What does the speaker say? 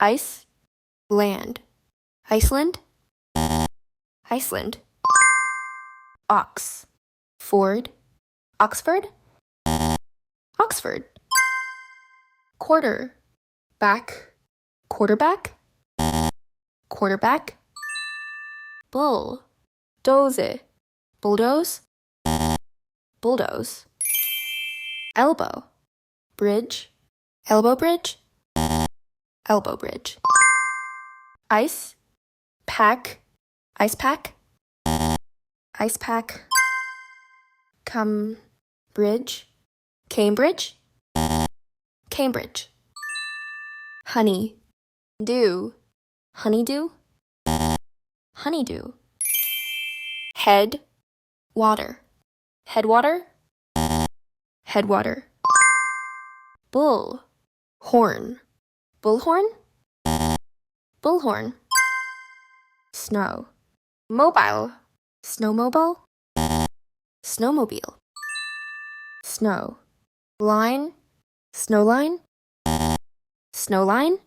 Ice, land. Iceland, Iceland. Ox, Ford, Oxford, Oxford. Quarter, back, quarterback, quarterback. Bull, doze, bulldoze, bulldoze. Elbow, bridge, elbow bridge, elbow bridge. Ice, pack, ice pack, ice pack. Come, bridge, Cambridge, Cambridge. Honey, dew, honeydew, honeydew. Head, water, headwater, headwater. Bull, horn, bullhorn, bullhorn. Snow, mobile, snowmobile, snowmobile. Snow, line, snowline, snowline.